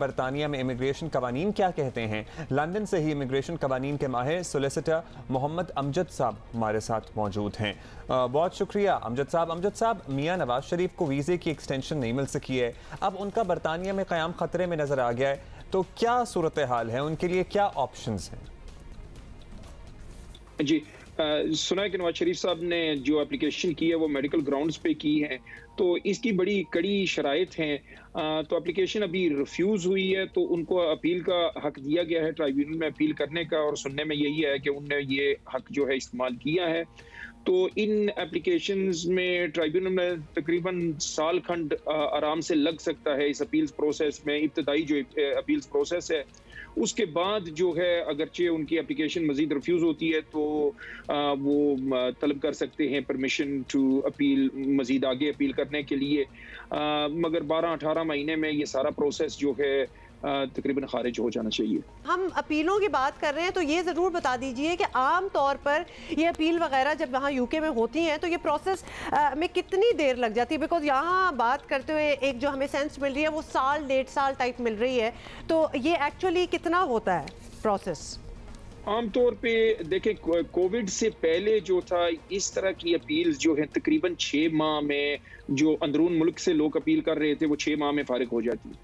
बरतानिया में इमिग्रेशन कवानीन क्या कहते हैं। लंदन से ही इमिग्रेशन कवानीन के माहिर सोलिसिटर मोहम्मद अमजद साहब हमारे साथ मौजूद हैं। बहुत शुक्रिया अमजद साहब। अमजद साहब, मियाँ नवाज शरीफ को वीज़े की एक्सटेंशन नहीं मिल सकी है, अब उनका बरतानिया में क़याम ख़तरे में नज़र आ गया है, तो क्या सूरत हाल है, उनके लिए क्या ऑप्शंस हैं? जी, सुना है कि नवाज शरीफ साहब ने जो एप्लीकेशन की है वो मेडिकल ग्राउंड्स पे की है, तो इसकी बड़ी कड़ी शराइत हैं। तो एप्लीकेशन अभी रिफ्यूज़ हुई है, तो उनको अपील का हक दिया गया है, ट्राइब्यूनल में अपील करने का, और सुनने में यही है कि उनने ये हक जो है इस्तेमाल किया है। तो इन एप्लीकेशंस में ट्राइब्यूनल में तकरीबन साल खंड आराम से लग सकता है इस अपील्स प्रोसेस में, इब्तदाई जो अपील्स प्रोसेस है। उसके बाद जो है अगरचे उनकी एप्लीकेशन मजीद रिफ्यूज़ होती है तो वो तलब कर सकते हैं परमिशन टू अपील, मजीद आगे अपील करने के लिए। मगर 12-18 महीने में ये सारा प्रोसेस जो है तकरीबन खारिज हो जाना चाहिए। हम अपीलों की बात कर रहे हैं तो ये ज़रूर बता दीजिए कि आम तौर पर ये अपील वगैरह जब वहाँ यूके में होती हैं तो ये प्रोसेस में कितनी देर लग जाती है? बिकॉज यहाँ बात करते हुए एक जो हमें सेंस मिल रही है वो साल 1.5 साल टाइप मिल रही है, तो ये एक्चुअली कितना होता है प्रोसेस? आमतौर पे देखें, कोविड से पहले जो था इस तरह की अपील्स जो है तकरीबन 6 माह में, जो अंदरून मुल्क से लोग अपील कर रहे थे वो 6 माह में फारिग हो जाती।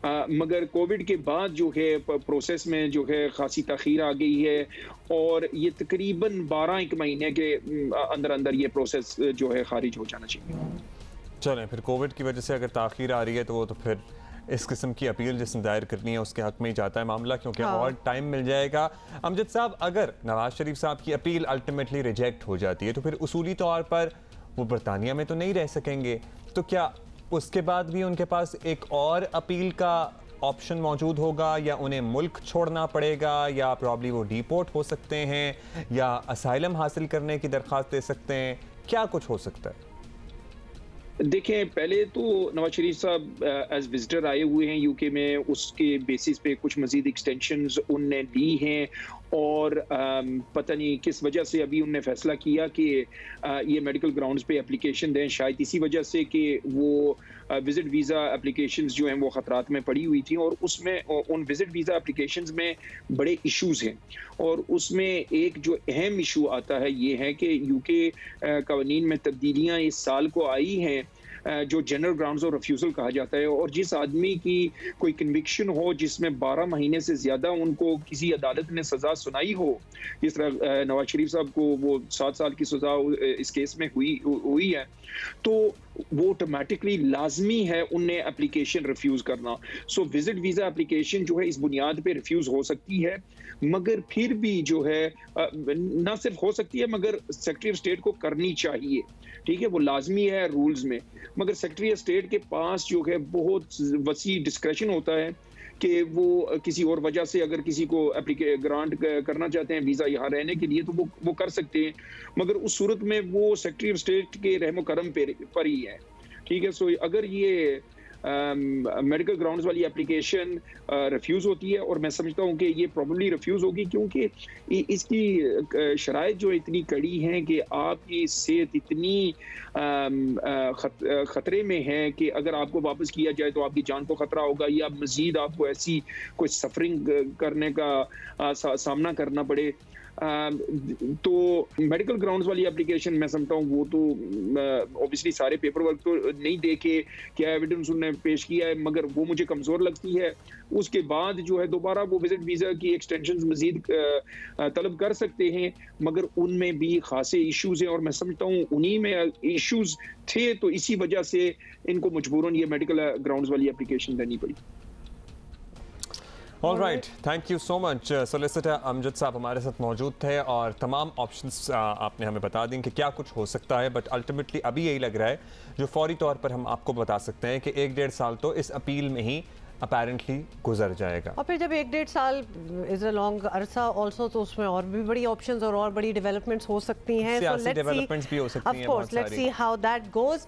मगर कोविड के बाद जो है प्रोसेस में जो है खासी तखीर आ गई है, और ये तकरीबन 12 महीने के अंदर अंदर ये प्रोसेस जो है खारिज हो जाना चाहिए। चलें, फिर कोविड की वजह से अगर ताखीर आ रही है तो वो तो फिर इस किस्म की अपील जिसने दायर करनी है उसके हक में ही जाता है मामला, क्योंकि और टाइम मिल जाएगा। अमजद साहब, अगर नवाज शरीफ साहब की अपील अल्टीमेटली रिजेक्ट हो जाती है तो फिर उसूली तौर पर वो बरतानिया में तो नहीं रह सकेंगे, तो क्या उसके बाद भी उनके पास एक और अपील का ऑप्शन मौजूद होगा, या उन्हें मुल्क छोड़ना पड़ेगा, या प्रॉब्ली वो डिपोर्ट हो सकते हैं, या असाइलम हासिल करने की दरख्वास्त दे सकते हैं? क्या कुछ हो सकता है? देखें, पहले तो नवाज शरीफ साहब एज विजिटर आए हुए हैं यूके में, उसके बेसिस पे कुछ मजीद एक्सटेंशंस उनने ली हैं, और पता नहीं किस वजह से अभी उनने फैसला किया कि ये मेडिकल ग्राउंड्स पे एप्लीकेशन दें, शायद इसी वजह से कि वो विजिट वीज़ा एप्लीकेशंस जो हैं वो ख़तरात में पड़ी हुई थी, और उसमें उन विजिट वीज़ा एप्लीकेशंस में बड़े इश्यूज़ हैं, और उसमें एक जो अहम इशू आता है ये है कि यूके कवानीन में तब्दीलियाँ इस साल को आई हैं जो जनरल ग्राउंड्स और रिफ्यूज़ल कहा जाता है, और जिस आदमी की कोई कन्विक्शन हो जिसमें 12 महीने से ज़्यादा उनको किसी अदालत ने सज़ा सुनाई हो, जिस तरह नवाज शरीफ साहब को वो 7 साल की सज़ा इस केस में हुई है, तो वो ऑटोमेटिकली लाजमी है उन्हें एप्लीकेशन रिफ्यूज़ करना। सो विजिट वीज़ा एप्लीकेशन जो है इस बुनियाद पे रिफ्यूज़ हो सकती है, मगर फिर भी जो है ना सिर्फ हो सकती है मगर सेक्रेटरी ऑफ स्टेट को करनी चाहिए, ठीक है, वो लाजमी है रूल्स में। मगर सेक्रेटरी ऑफ स्टेट के पास जो है बहुत वसी डिस्क्रेशन होता है कि वो किसी और वजह से अगर किसी को ग्रांट करना चाहते हैं वीज़ा यहाँ रहने के लिए तो वो कर सकते हैं, मगर उस सूरत में वो सेक्रेटरी ऑफ स्टेट के रहमो करम पर ही है, ठीक है। सो अगर ये मेडिकल ग्राउंड्स वाली एप्लीकेशन रिफ्यूज़ होती है, और मैं समझता हूँ कि ये प्रॉब्ली रिफ्यूज़ होगी क्योंकि इसकी शराइत जो इतनी कड़ी हैं कि आपकी सेहत इतनी ख़तरे में है कि अगर आपको वापस किया जाए तो आपकी जान को ख़तरा होगा, या मज़ीद आपको ऐसी कोई सफरिंग करने का सामना करना पड़े। तो मेडिकल ग्राउंड्स वाली एप्लीकेशन मैं समझता हूँ वो तो ऑब्वियसली सारे पेपर वर्क तो नहीं देखे, क्या एविडेंस उन्होंने पेश किया है, मगर वो मुझे कमज़ोर लगती है। उसके बाद जो है दोबारा वो विजिट वीज़ा की एक्सटेंशन मजीद तलब कर सकते हैं, मगर उनमें भी खासे इश्यूज़ हैं, और मैं समझता हूँ उन्हीं में इश्यूज़ थे, तो इसी वजह से इनको मजबूरन ये मेडिकल ग्राउंड्स वाली एप्लीकेशन देनी पड़ी। All right, thank you so much. Solicitor Amjad साहब हमारे साथ मौजूद थे, और तमाम ऑप्शंस आपने हमें बता दी कि क्या कुछ हो सकता है, बट अल्टीमेटली अभी यही लग रहा है जो फौरी तौर पर हम आपको बता सकते हैं कि 1-1.5 साल तो इस अपील में ही अपेरेंटली गुजर जाएगा, और फिर जब 1-1.5 साल इज अ लॉन्ग अरसा ऑल्सो, तो उसमें और भी बड़ी ऑप्शंस और बड़ी डेवलपमेंट्स हो सकती हैं, सियासी डेवलपमेंट्स भी हो सकती हैं, of course let's see how that goes.